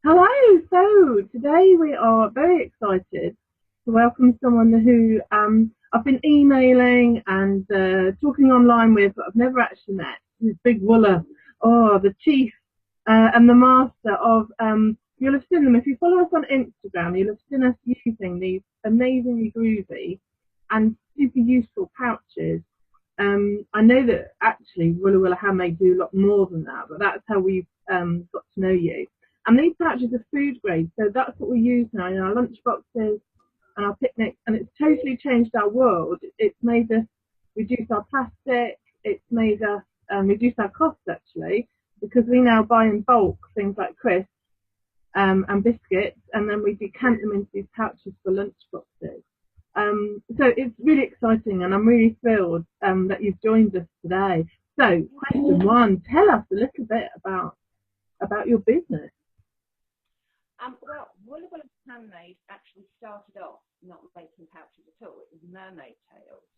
Hello. So today we are very excited to welcome someone who I've been emailing and talking online with, but I've never actually met. This big Woolla, the chief and the master of. You'll have seen them if you follow us on Instagram. You'll have seen us using these amazingly groovy and super useful pouches. I know that actually Woolla Handmade do a lot more than that, but that's how we've got to know you. And these pouches are food grade, so that's what we use now in our lunch boxes and our picnics, and it's totally changed our world. It's made us reduce our plastic. It's made us reduce our costs actually, because we now buy in bulk things like crisps and biscuits, and then we decant them into these pouches for lunch boxes. So it's really exciting, and I'm really thrilled that you've joined us today. So, question one: tell us a little bit about your business. Woolla Is Handmade actually started off not making pouches at all. It was mermaid tails.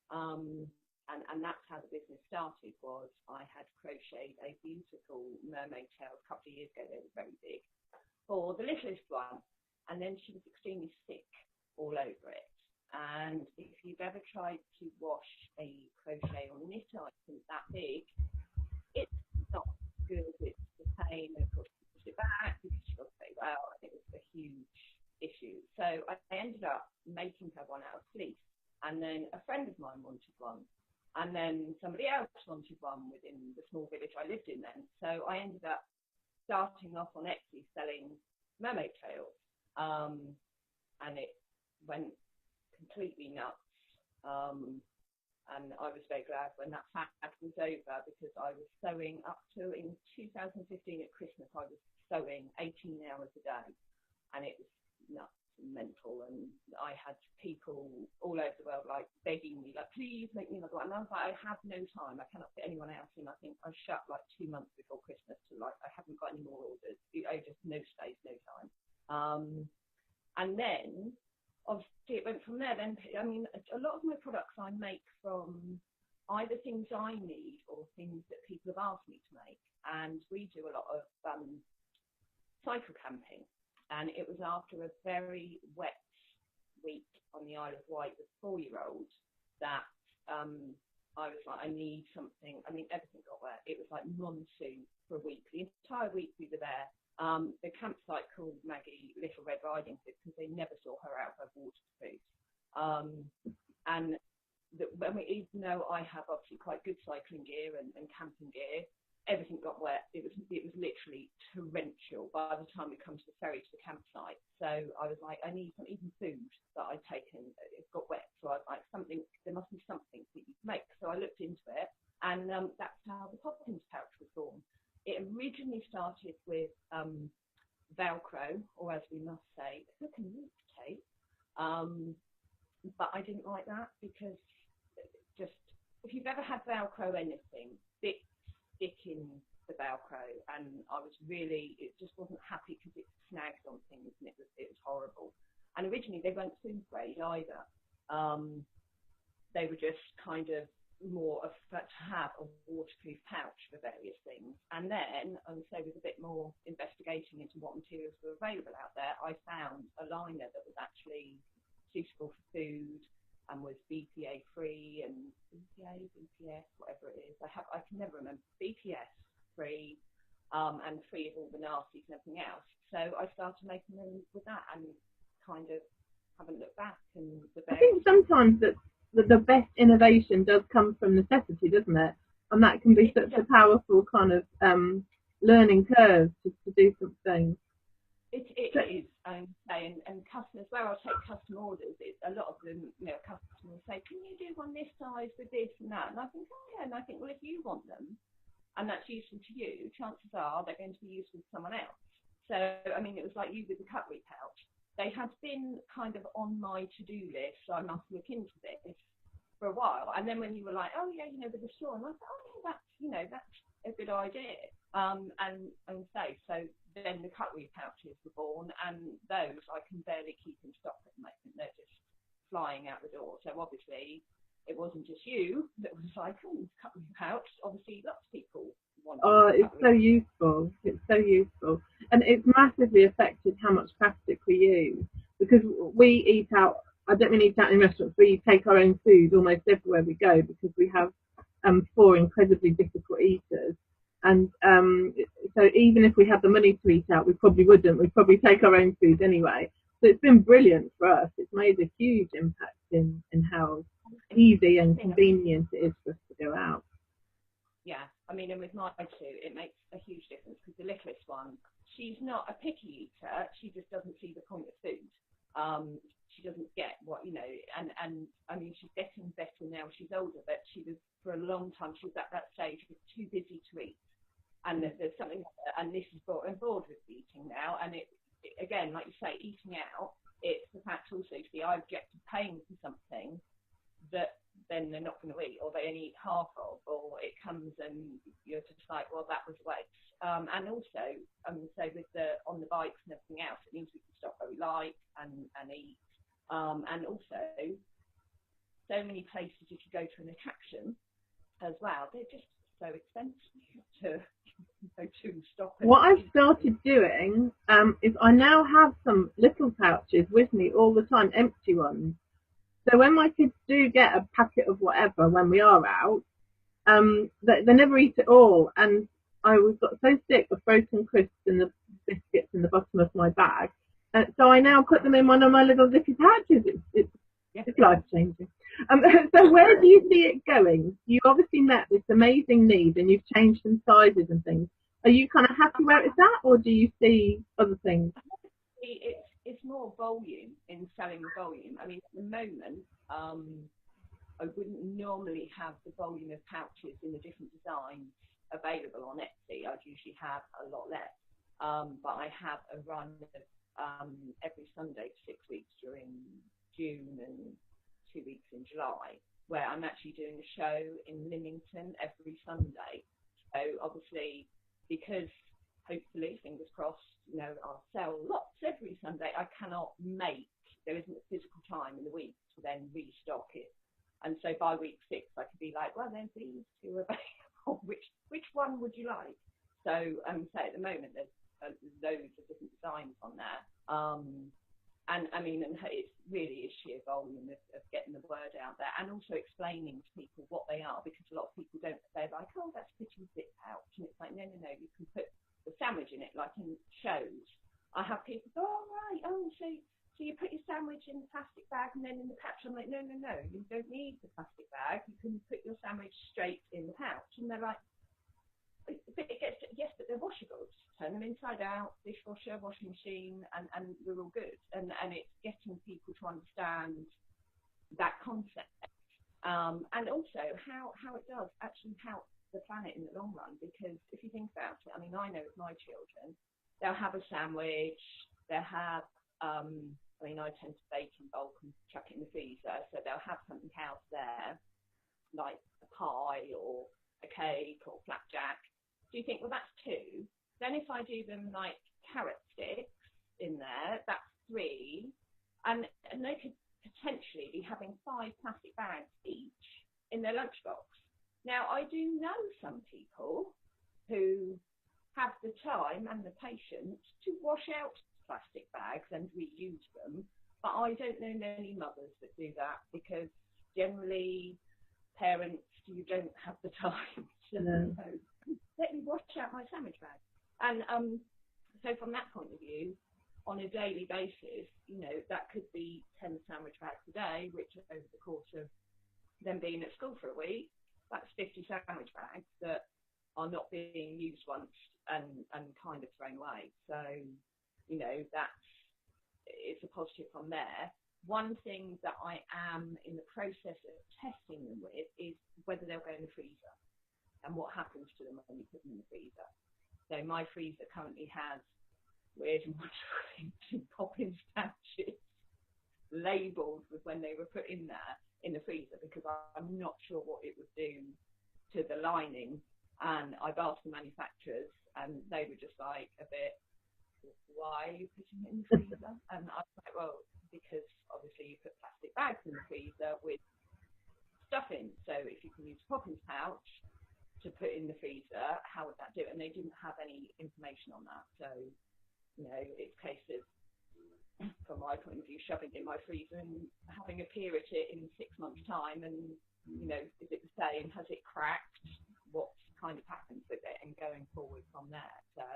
Um, and that's how the business started. Was I had crocheted a beautiful mermaid tail a couple of years ago. They were very big for the littlest one. And then she was extremely sick all over it. And if you've ever tried to wash a crochet or knit item that big, it's not good. It's the pain. Of course, you push it back because she doesn't say well. And it was a huge issue. So I ended up making her one out of fleece. And then a friend of mine wanted one. And then somebody else wanted one within the small village I lived in then. So I ended up starting off on Etsy selling mermaid tails. And it went completely nuts. And I was very glad when that fad was over, because I was sewing up to in 2015 at Christmas. I was sewing 18 hours a day, and it was nuts and mental. And I had people all over the world like begging me, like, please make me another one. And I was like, I have no time. I cannot fit anyone else in. I think I shut like 2 months before Christmas to like, I haven't got any more orders. I just no space, no time. And then obviously it went from there. Then I mean, a lot of my products I make from either things I need or things that people have asked me to make. And we do a lot of cycle camping. And it was after a very wet week on the Isle of Wight with 4-year-olds that I was like, I need something. I mean, everything got wet. It was like monsoon for a week. The entire week we were there. The campsite called Maggie Little Red Riding Hood because they never saw her out of her waterproof. And even though I have obviously quite good cycling gear and camping gear, everything got wet. It was literally torrential by the time we come to the ferry to the campsite. So I was like, I need some, even food that I'd taken, it got wet. So I was like, there must be something that you can make. So I looked into it, and that's how the Poppins Pouch was born. It originally started with Velcro, or as we must say, hook and loop tape. But I didn't like that because just, if you've ever had Velcro anything, bits stick in the Velcro, and it just wasn't happy because it snagged on things, and it was horrible. And originally they weren't food grade either. They were just kind of more of to have a waterproof pouch for various things. And then, I would say, with a bit more investigating into what materials were available out there, I found a liner that was actually suitable for food and was BPA free and BPS, whatever it is. I can never remember. BPS free and free of all the nasties and everything else. So I started making them with that and kind of haven't looked back. And I think sometimes that the best innovation does come from necessity, doesn't it? And that can be such a powerful kind of learning curve to do something. It So, is, and customers, where I take custom orders, a lot of them, customers say, can you do one this size with this and that? And I think, oh yeah, and I think, well, if you want them, and that's useful to you, chances are they're going to be useful to someone else. So, I mean, it was like you with the cutlery pouch. They had been kind of on my to-do list, so I must look into this for a while. And then when you were like, oh yeah, with the straw, and I thought, oh yeah, that's a good idea. And so then the cutlery pouches were born, and those I can barely keep in stock at the moment. They're just flying out the door. So obviously it wasn't just you that was like, oh, cutlery pouch. Obviously lots of people wanted oh, the it's cutlery so pouch. useful. It's so useful. and it's massively affected how much plastic we use, because we eat out. I don't mean eat out in restaurants. We take our own food almost everywhere we go because we have four incredibly difficult eaters. And so even if we had the money to eat out, we probably wouldn't. We'd probably take our own food anyway. So it's been brilliant for us. It's made a huge impact in how easy and convenient it is for us to go out. Yeah, I mean, and with my two, it makes a huge difference because the littlest one, she's not a picky eater. She just doesn't see the point of food. She doesn't get what, you know, and I mean, she's getting better now. She's older, but she was, for a long time, she was at that stage, she was too busy to eat. And there's something, and this is brought on board with eating now. And it again, like you say, eating out, it's the fact also, see, I object to paying for something that then they're not going to eat, or they only eat half of, or it comes and you're just like, well, that was a waste. And also, so with on the bikes and everything else, it means we can stop where we like and eat. And also, so many places, if you go to an attraction as well, they're just so expensive to stop. What I've started doing is I now have some little pouches with me all the time, empty ones. So when my kids do get a packet of whatever when we are out, they never eat it all. And I got so sick of frozen crisps and the biscuits in the bottom of my bag. So I now put them in one of my little zippy pouches. It's life-changing. So where do you see it going? You obviously met this amazing need and you've changed some sizes and things. Are you kind of happy where it's at, or do you see other things? It's more volume, in selling volume. I mean, at the moment, I wouldn't normally have the volume of pouches in the different designs available on Etsy. I'd usually have a lot less. But I have a run of every Sunday for 6 weeks during June and 2 weeks in July, where I'm actually doing a show in Lymington every Sunday. So obviously, because hopefully, fingers crossed, you know, I'll sell lots every Sunday, I cannot there isn't a physical time in the week to then restock it. And so by week 6, I could be like, well, there's these two available. Which one would you like? So, so at the moment, there's loads of different designs on there. And I mean, and it really is sheer volume of getting the word out there, and also explaining to people what they are, because a lot of people don't, they're like, oh, that's a pretty zip pouch. And it's like, no, you can put the sandwich in it, like in shows. I have people go, oh, right, so you put your sandwich in the plastic bag and then in the pouch. I'm like, no, you don't need the plastic bag. You can put your sandwich straight in the pouch. And they're like, but it gets, yes, but they're washable. Turn them inside out, dishwasher, washing machine, and we're all good. And it's getting people to understand that concept. And also how it does actually help the planet in the long run. Because if you think about it, I mean, I know with my children, they'll have a sandwich, they'll have, I mean, I tend to bake in bulk and chuck it in the freezer, so they'll have something else there, like a pie or a cake or flapjack. Do you think, well, that's 2? Then if I do them like carrot sticks in there, that's 3. And they could potentially be having 5 plastic bags each in their lunchbox. Now, I do know some people who have the time and the patience to wash out plastic bags and reuse them, but I don't know many mothers that do that, because generally parents, you don't have the time to let me wash out my sandwich bag. And so from that point of view, on a daily basis, you know, that could be 10 sandwich bags a day, which over the course of them being at school for a week, that's 50 sandwich bags that are not being used once and kind of thrown away. So, you know, it's a positive from there. One thing that I am in the process of testing them with is whether they'll go in the freezer and what happens to them when you put them in the freezer. So my freezer currently has weird and wonderful Poppins Pouches labelled with when they were put in there in the freezer, because I'm not sure what it would do to the lining. And I've asked the manufacturers, and they were just like a bit, why are you putting it in the freezer? And I was like, well, because obviously you put plastic bags in the freezer with stuff in. So if you can use a Poppins pouch to put in the freezer, how would that do? And they didn't have any information on that. So you know, it's a case of, from my point of view, shoving it in my freezer and having a peer at it in 6 months' time, and you know, is it the same? Has it cracked? What kind of happens with it? And going forward from there. So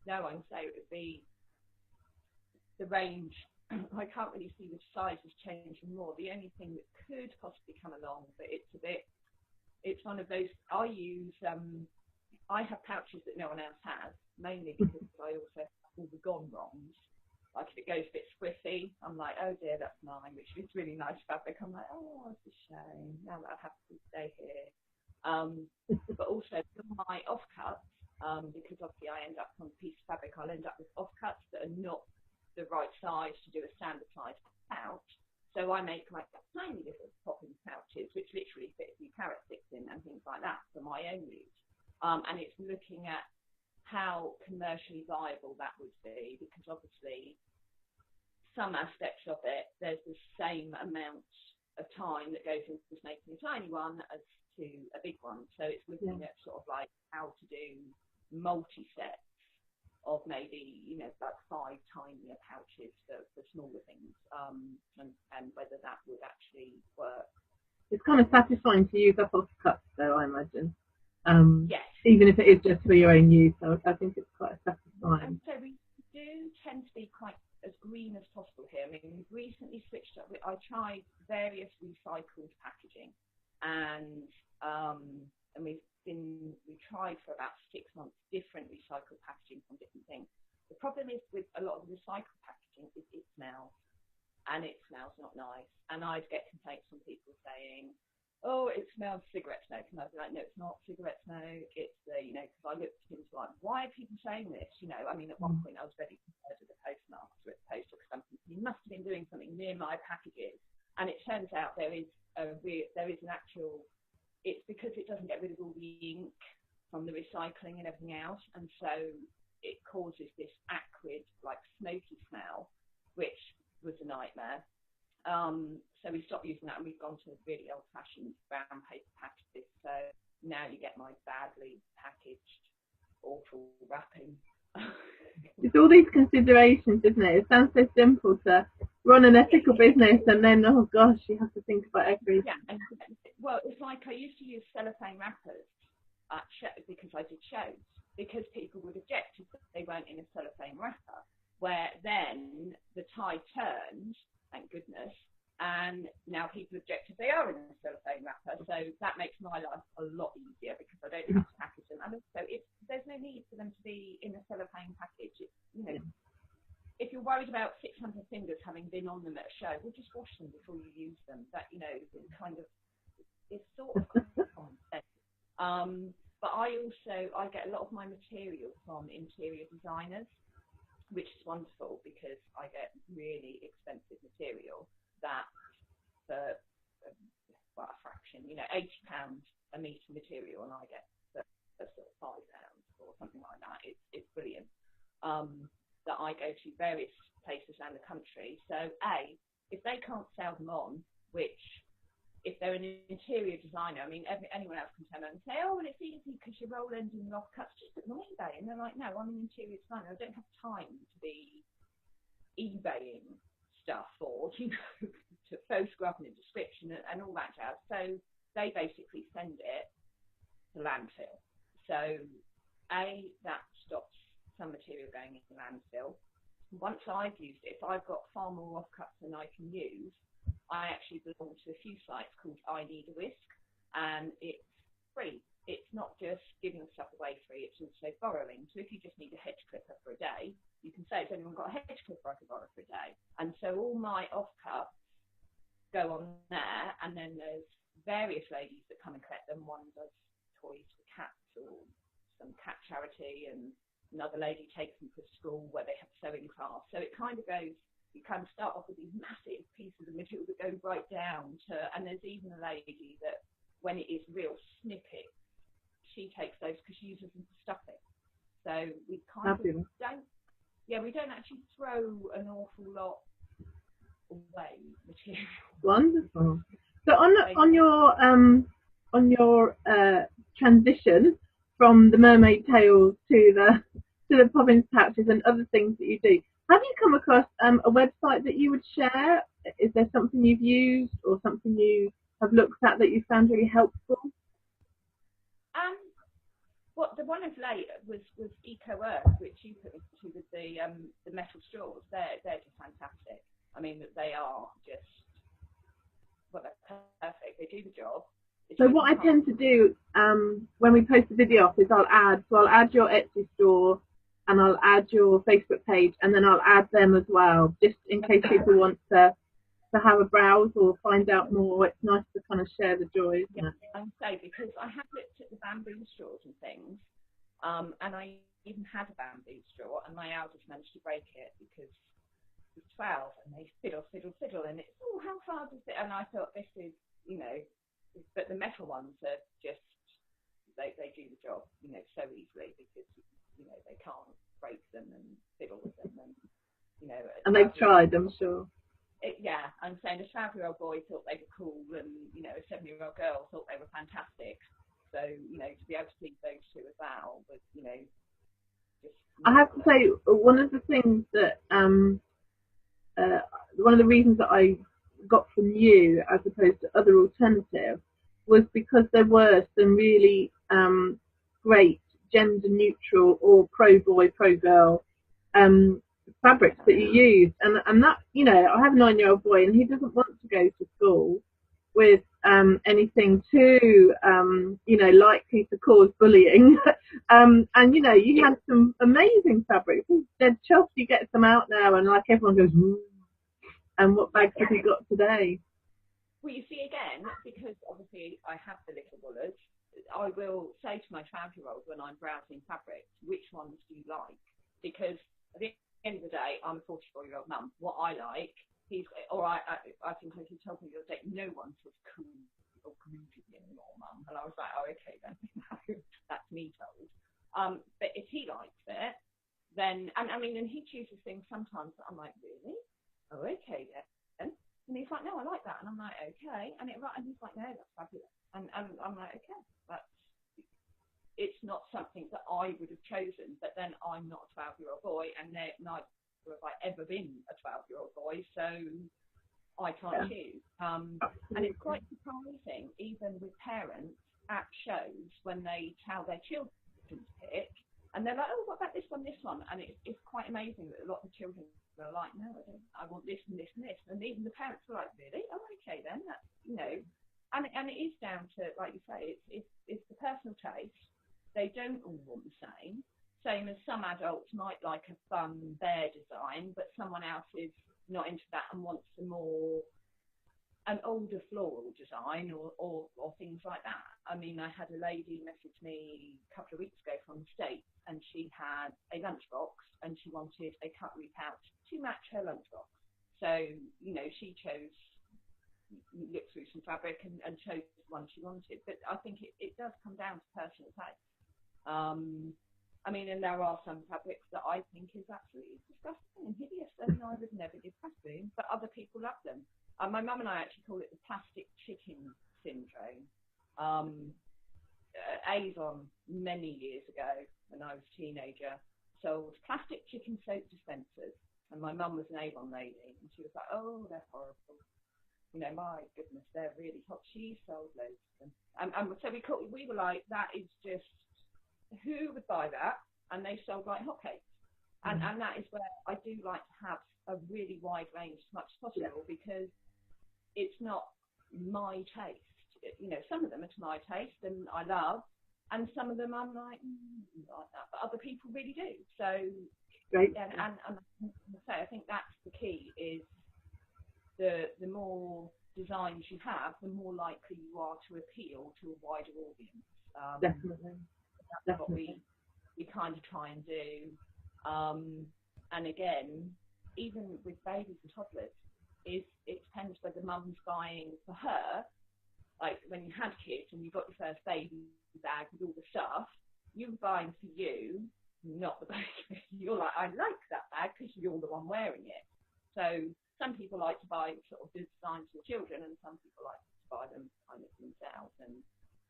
no, I would say it would be the range. I can't really see the sizes changing more. The only thing that could possibly come along, but it's one of those. I have pouches that no one else has, mainly because I also have all the gone wrongs. Like if it goes a bit squiffy, I'm like, oh dear, that's mine, which is really nice fabric. I'm like, oh, it's a shame. Now that I have to stay here. But also my offcuts, because obviously I end up on a piece of fabric, I'll end up with offcuts that are not the right size to do a standard size pouch. So I make like tiny little Poppins pouches, which literally fit a few carrot sticks in and things like that for my own use. And it's looking at how commercially viable that would be, because obviously some aspects of it, there's the same amount of time that goes into making a tiny one as to a big one. So it's looking at sort of like how to do multi-sets of maybe, you know, like 5 tinier pouches for smaller things, and whether that would actually work. It's kind of satisfying to use up offcuts, though, I imagine. Yes. Even if it is just for your own use, so I think it's quite satisfying. And so we do tend to be quite as green as possible here. I mean, we've recently switched up. I tried various recycled packaging, and we tried for about 6 months different recycled packaging from different things. The problem is with a lot of the recycled packaging is it smells, and it smells not nice. And I'd get complaints from people saying, oh, it smells cigarette smoke. And I'd be like, no, it's not cigarette smoke. It's you know, because I looked into like, why are people saying this? You know, I mean, at one point I was very concerned with the postmaster at the post office company. He must have been doing something near my packages. And it turns out there is an actual, it's because it doesn't get rid of all the ink from the recycling and everything else. And so it causes this acrid, like smoky smell, which was a nightmare. So we stopped using that, and we've gone to really old-fashioned brown paper packages. So now you get my badly packaged, awful wrapping. It's all these considerations, isn't it? It sounds so simple to run an ethical business, and then, oh gosh, you have to think about everything. Yeah, and, well, it's like I used to use cellophane wrappers because I did shows, because people would object if they weren't in a cellophane wrapper, where then the tide turned, thank goodness, and now people object if they are in a cellophane wrapper. So that makes my life a lot easier, because I don't have to package them. And also, there's no need for them to be in a cellophane package. You know, if you're worried about 600 fingers having been on them at a show, well, just wash them before you use them. That, you know, it's sort of common sense. But I get a lot of my material from interior designers, which is wonderful, because I get really expensive material that for a fraction, you know, £80 a metre material, and I get for sort of £5 or something like that. It's brilliant. That I go to various places around the country. So if they can't sell them on, which if they're an interior designer, I mean, anyone else can turn around and say, oh, well, it's easy because your roll ends and your offcuts, just put them on eBay. And they're like, no, I'm an interior designer. I don't have time to be eBaying stuff, or, you know, to photograph and a description and all that jazz. So they basically send it to landfill. So that stops some material going into landfill. Once I've used it, if I've got far more offcuts than I can use, I actually belong to a few sites called I Need a Whisk, and it's free. It's not just giving stuff away free, it's also borrowing. So if you just need a hedge clipper for a day, you can say, has anyone got a hedge clipper I can borrow for a day? And so all my offcuts go on there, and then there's various ladies that come and collect them. One does toys for cats or some cat charity, and another lady takes them to school where they have sewing class. So it kind of goes, you kind of start off with these massive pieces of material that go right down to, and there's even a lady that, when it is real snippets, she takes those because she uses them for stuffing. So we kind of we don't actually throw an awful lot away material. Wonderful. So on your transition from the mermaid tails to to the Poppins Pouches and other things that you do. Have you come across a website that you would share? Is there something you've used or something you have looked at that you found really helpful? What the one of late was Eco Earth, which you put into with the metal straws. They're just fantastic. I mean, they are just, well, they're perfect. They do the job. So what I tend to do when we post the video off is I'll add your Etsy store and I'll add your Facebook page, and then I'll add them as well, just in case people want to have a browse or find out more. It's nice to kind of share the joy, isn't it? I say, because I have looked at the bamboo straws and things, and I even had a bamboo straw, and my eldest managed to break it because he's 12, and they fiddle, and it's, oh, how far does it? And I thought, this is, you know, but the metal ones are just, they do the job, you know, so easily, because, you know, they can't break them and fiddle with them, and, you know. And they've tried, I'm sure. Yeah, I'm saying a 12-year-old boy thought they were cool, and, you know, a 7-year-old girl thought they were fantastic. So, you know, to be able to see those two as well was, you know, just. I have to say, one of the things that, one of the reasons that I got from you as opposed to other alternatives was because there were some really great gender neutral or pro boy, pro girl fabrics that you use, and that, you know, I have a 9-year-old boy and he doesn't want to go to school with anything too you know, likely to cause bullying. And you know, you had some amazing fabrics. Dead chuffed you get some out now, and like everyone goes, ooh. And what bags have you got today? Well, you see, again, because obviously I have the little Woollas, I will say to my 12-year-old when I'm browsing fabrics, which ones do you like? Because at the end of the day, I'm a 44-year-old mum. What I like, I think he told me the other day, no one says cool or groovy anymore, mum. And I was like, oh, okay, then. That's me told. But if he likes it, then, and I mean, and he chooses things sometimes that I'm like, really? Oh, okay, then. And he's like, no, I like that. And I'm like, okay. And he's like, no, that's fabulous. And I'm like, okay, it's not something that I would have chosen. But then I'm not a 12-year-old boy, and neither have I ever been a 12-year-old boy, so I can't choose. And it's quite surprising, even with parents at shows, when they tell their children to pick, and they're like, oh, what about this one? And it's quite amazing that a lot of the children are like, no, I want this and this and this. And even the parents are like, really? Oh, okay, then. That's, you know, and it is down to, like you say, it's the personal taste. They don't all want the same. Same as some adults might like a fun bear design, but someone else is not into that and wants an older floral design or things like that. I mean, I had a lady message me a couple of weeks ago from the States, and she had a lunchbox and she wanted a cutlery pouch to match her lunchbox. So, you know, she looked through some fabric and chose the one she wanted. But I think it does come down to personal taste. I mean, and there are some fabrics that I think is absolutely disgusting and hideous, and I would never give costumes, but other people love them. My mum and I actually call it the plastic chicken syndrome. Avon, many years ago, when I was a teenager, sold plastic chicken soap dispensers, and my mum was an Avon lady, and she was like, oh, they're horrible. You know, my goodness, they're really hot. She sold loads of them. And so we were like, that is just, who would buy that? And they sold like hotcakes. And that is where I do like to have a really wide range as much as possible, because it's not my taste. You know, some of them are to my taste and I love, and some of them I'm like, like that, but other people really do. So, Great. And so I think that's the key, is the more designs you have, the more likely you are to appeal to a wider audience. Definitely. That's what we kind of try and do. And again, even with babies and toddlers, it depends whether mum's buying for her. Like when you had kids and you got your first baby bag with all the stuff, you were buying for you, not the baby. You're like, I like that bag because you're the one wearing it. So some people like to buy sort of designs for children, and some people like to buy them kind of themselves. And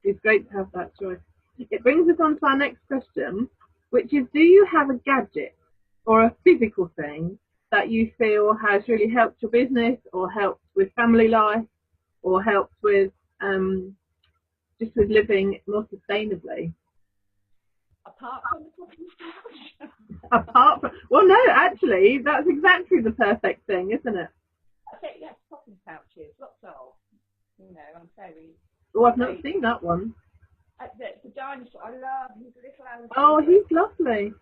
it's great to have that choice. It brings us on to our next question, which is, do you have a gadget or a physical thing that you feel has really helped your business or helped with family life or helped with just with living more sustainably? Apart from the Poppins Pouch. Apart from, well, no, actually, that's exactly the perfect thing, isn't it? I think, yes, Poppins Pouches, lots of, I'm very... Oh, I've not seen that one. The dinosaur, I love his little Alice. Oh, he's lovely.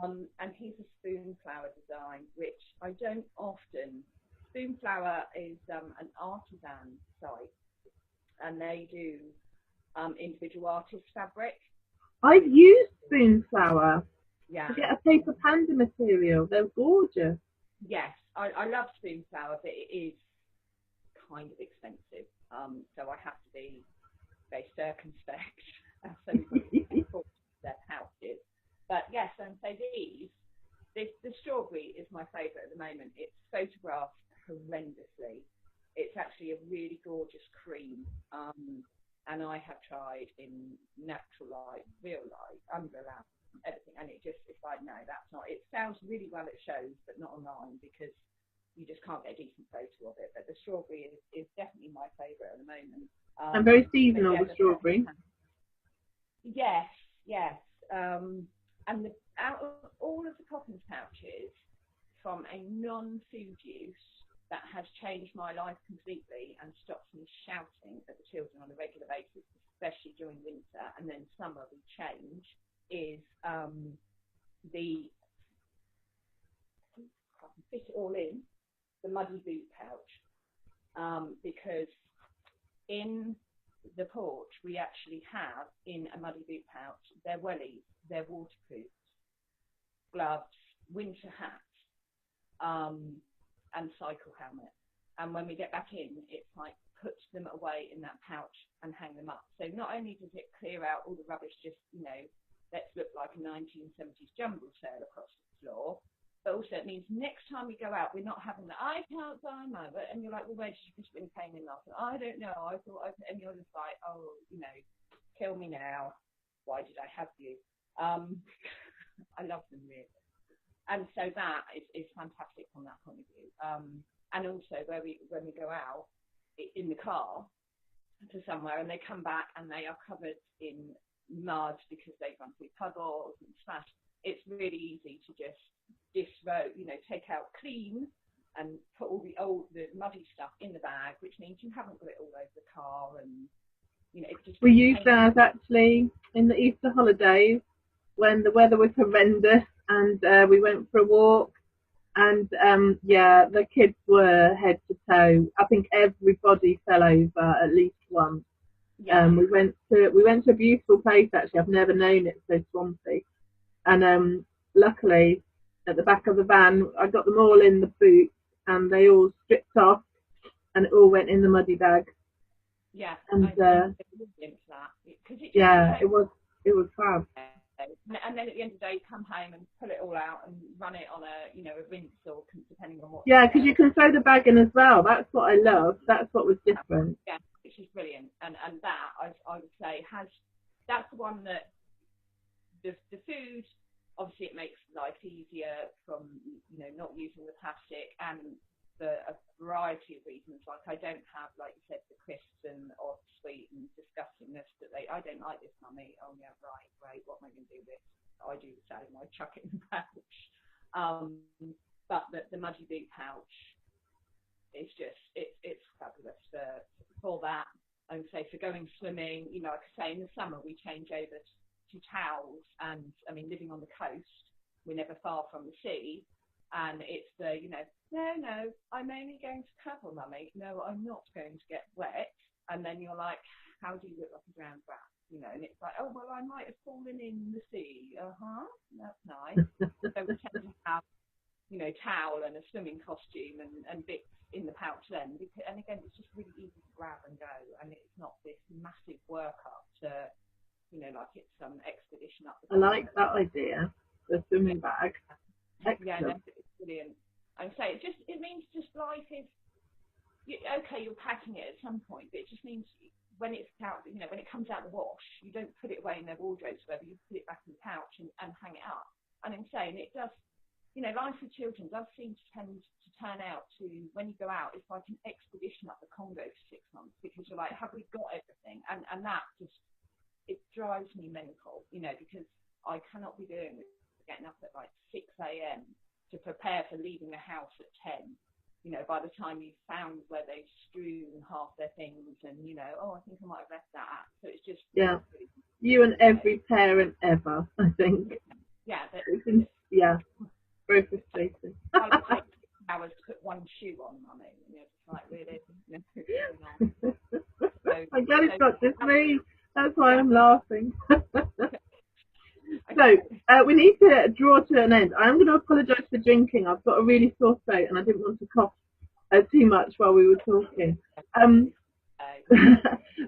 And he's a spoon flower design, which I don't often. Spoon flower is an artisan site, and they do individual artist fabric. I've used spoon flower to get a paper panda material. They're gorgeous. Yes, I love spoon flower, but it is kind of expensive. So I have to be very circumspect. So their pouches. But yes, and so the strawberry is my favourite at the moment. It's photographed horrendously. It's actually a really gorgeous cream. And I have tried in natural light, real light, under lamp, everything, and it's like, no, that's not. It sounds really well at shows, but not online because you just can't get a decent photo of it. But the strawberry is definitely my favourite at the moment. And very seasonal, the strawberry. Yes. And out of all of the Poppins pouches, from a non-food use that has changed my life completely and stops me shouting at the children on a regular basis, especially during winter, and then summer we change, is the, I can fit it all in, the muddy boot pouch, because in the porch we actually have in a muddy boot pouch their wellies, their waterproofs, gloves, winter hats, and cycle helmet. And when we get back in, it's like put them away in that pouch and hang them up. So not only does it clear out all the rubbish, just, let's look like a 1970s jumble sale across the floor, but also it means next time we go out, we're not having the, I can't find my, and you're like, well, where did you just been paying in last? I don't know. I thought, and you're just like, oh, kill me now. Why did I have you? I love them really. And so that is fantastic from that point of view. And also when we go out in the car to somewhere and they come back and they are covered in mud because they've run through puddles and smashed, it's really easy to just disrobe, take out clean and put all the muddy stuff in the bag, which means you haven't got it all over the car. And it just, we used ours actually in the Easter holidays when the weather was horrendous, and we went for a walk, and the kids were head to toe. I think everybody fell over at least once. We went to a beautiful place actually. I've never known it so swampy, and luckily at the back of the van I got them all in the boot, and they all stripped off, and it all went in the muddy bag. Yeah, and it was fab. And then at the end of the day, you come home and pull it all out and run it on a rinse, or depending on what. Yeah, because you can throw the bag in as well. That's what I love. That's what was different. Yeah, which is brilliant. And that I would say that's the one that the food, obviously it makes life easier from not using the plastic, and for a variety of reasons. Like I don't have, like you said, the crisps and or sweet and disgustingness that I don't like this, mummy. Oh yeah, right, great. What am I going to do with this? I do the same. I chuck it in the pouch. But the muddy boot pouch is just it's fabulous for that. And say for going swimming, like I say, in the summer we change over to towels, and I mean living on the coast, we're never far from the sea. And it's no, I'm only going to travel, mummy. No, I'm not going to get wet. And then you're like, how do you look like a drowned rat? And it's like, oh, well, I might have fallen in the sea. That's nice. So we tend to have, towel and a swimming costume and bits in the pouch then. And again, it's just really easy to grab and go. And it's not this massive workup to, like it's some expedition up the I like that idea, the swimming bag. Excellent. Yeah, no, it's brilliant. And so it means just life is okay. You're packing it at some point, but it just means when it's out, you know, when it comes out of the wash, you don't put it away in their wardrobes, whether you put it back in the pouch and hang it up. And I'm saying it does, you know, life with children does seem to tend to turn out to, when you go out, it's like an expedition up the Congo for 6 months, because you're like, have we got everything? And that just, it drives me mental, you know, because I cannot be doing this, getting up at like 6 a.m. to prepare for leaving the house at 10. You know, by the time you've found where they've strewn half their things, and, you know, oh, I think I might have left that at. So it's just... Yeah. You and every parent ever, I think. Yeah. Yeah. Very frustrating. I would take 6 hours to put one shoe on, Mummy. You know, it's like, really? I'm glad it's not just me. That's why I'm laughing. So, we need to draw to an end. I'm going to apologise for drinking. I've got a really sore throat and I didn't want to cough too much while we were talking. But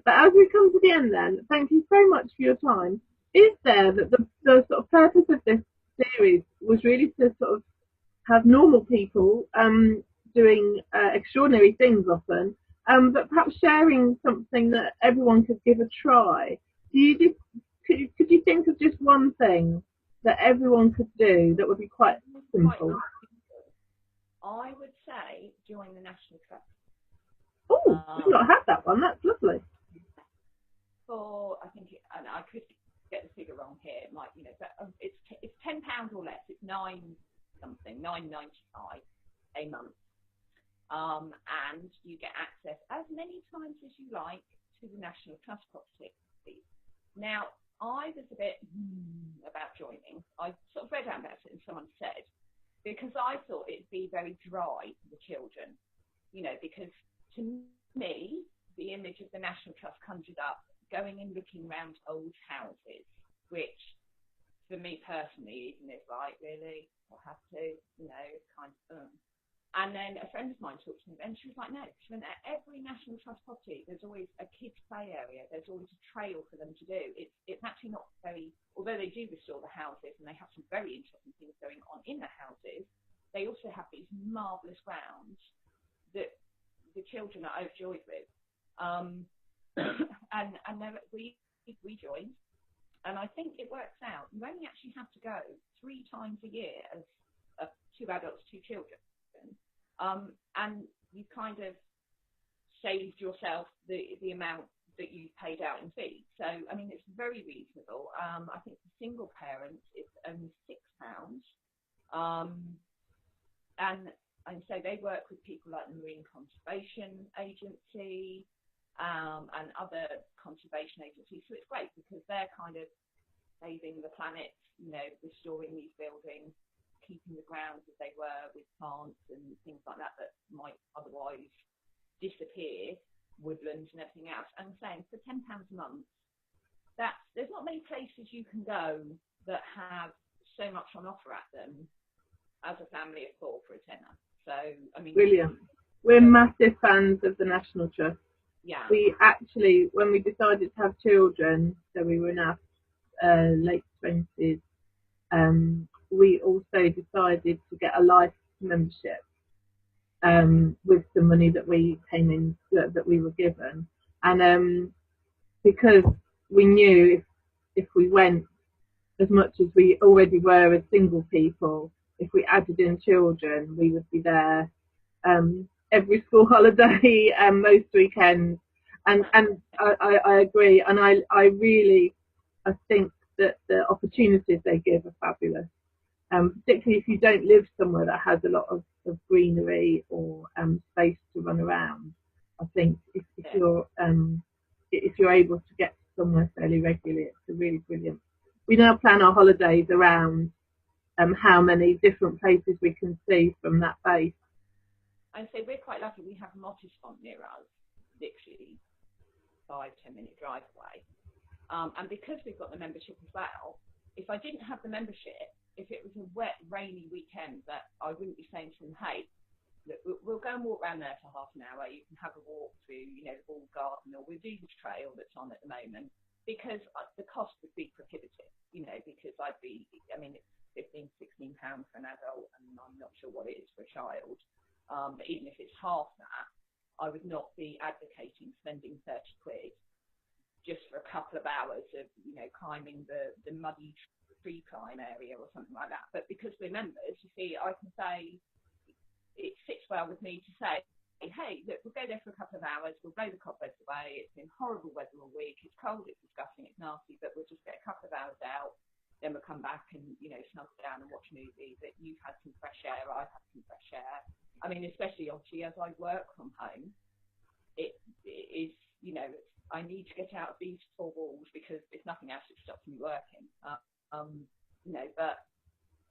as we come to the end then, thank you so much for your time. Is there that the sort of purpose of this series was really to sort of have normal people doing extraordinary things often, but perhaps sharing something that everyone could give a try? Could you think of just one thing that everyone could do that would be quite simple? I would say join the National Trust. Oh, we've not had that one. That's lovely. For, I think, and I could get the figure wrong here. It might, you know, but it's £10 or less. It's £9.95 a month, and you get access as many times as you like to the National Trust property. Now, I was a bit about joining. I sort of read out about it and someone said, because I thought it'd be very dry for the children, you know, because to me, the image of the National Trust conjured up going and looking around old houses, which for me personally, even if like, really, I'll have to, you know, kind of, And then a friend of mine talked to me, and she was like, no, she went, at every National Trust property, there's always a kids' play area. There's always a trail for them to do. It's actually not very, although they do restore the houses and they have some very interesting things going on in the houses, they also have these marvellous grounds that the children are overjoyed with. And we joined, and I think it works out. You only actually have to go 3 times a year as 2 adults, 2 children. And you kind of saved yourself the amount that you paid out in fees. So, I mean, it's very reasonable. I think for single parents, it's only £6. And so they work with people like the Marine Conservation Agency and other conservation agencies. So it's great because they're kind of saving the planet, you know, restoring these buildings, keeping the grounds as they were with plants and things like that might otherwise disappear, woodlands and everything else. And I'm saying for £10 a month, there's not many places you can go that have so much on offer at them as a family of 4 for a tenner. So, I mean... Brilliant. We're massive fans of the National Trust. Yeah. We actually, when we decided to have children, so we were in our late 20s, we also decided to get a life membership with the money that we came in, that we were given, and because we knew if we went as much as we already were as single people, if we added in children, we would be there every school holiday and most weekends, and I agree, and I think that the opportunities they give are fabulous. Particularly if you don't live somewhere that has a lot of greenery or space to run around. I think if you're able to get somewhere fairly regularly, it's really brilliant. We now plan our holidays around how many different places we can see from that base. And so we're quite lucky. We have Montesfont near us, literally 5-10 minute drive away. And because we've got the membership as well, if I didn't have the membership, if it was a wet, rainy weekend, that I wouldn't be saying to them, hey, look, we'll go and walk around there for half an hour. You can have a walk through, you know, the Ball Garden, or we'll do this trail that's on at the moment, because the cost would be prohibitive, you know, because it's £15-16 for an adult, and I'm not sure what it is for a child. But even if it's half that, I would not be advocating spending £30 just for a couple of hours of, you know, climbing the muddy tree climb area or something like that. But because we're members, you see, I can say, it sits well with me to say, hey, look, we'll go there for a couple of hours, we'll blow the cobwebs away, it's been horrible weather all week, it's cold, it's disgusting, it's nasty, but we'll just get a couple of hours out, then we'll come back and, you know, snuggle down and watch a movie, but you've had some fresh air, I've had some fresh air. I mean, especially obviously as I work from home, it is, you know, I need to get out of these four walls because there's nothing else that stops me working. You know, but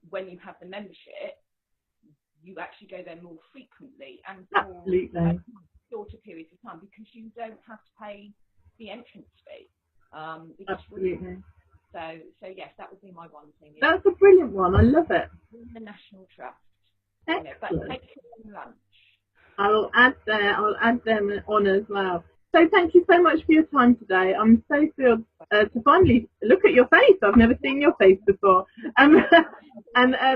when you have the membership, you actually go there more frequently and for shorter periods of time because you don't have to pay the entrance fee. Absolutely. So yes, that would be my one thing. That's a brilliant one. I love it. The National Trust. Excellent. You know, but take them lunch. I'll add them on as well. So thank you so much for your time today. I'm so thrilled to finally look at your face. I've never seen your face before. And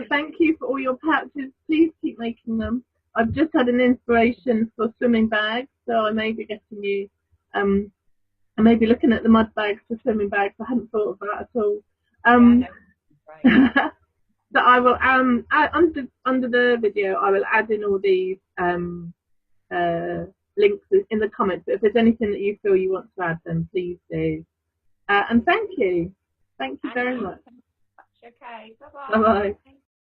thank you for all your pouches. Please keep making them. I've just had an inspiration for swimming bags, so I may be getting you. I may be looking at the mud bags for swimming bags. I hadn't thought of that at all. So I will under the video I will add in all these links in the comments. But if there's anything that you feel you want to add, then please do. And thank you very much. Okay, bye bye. Bye bye.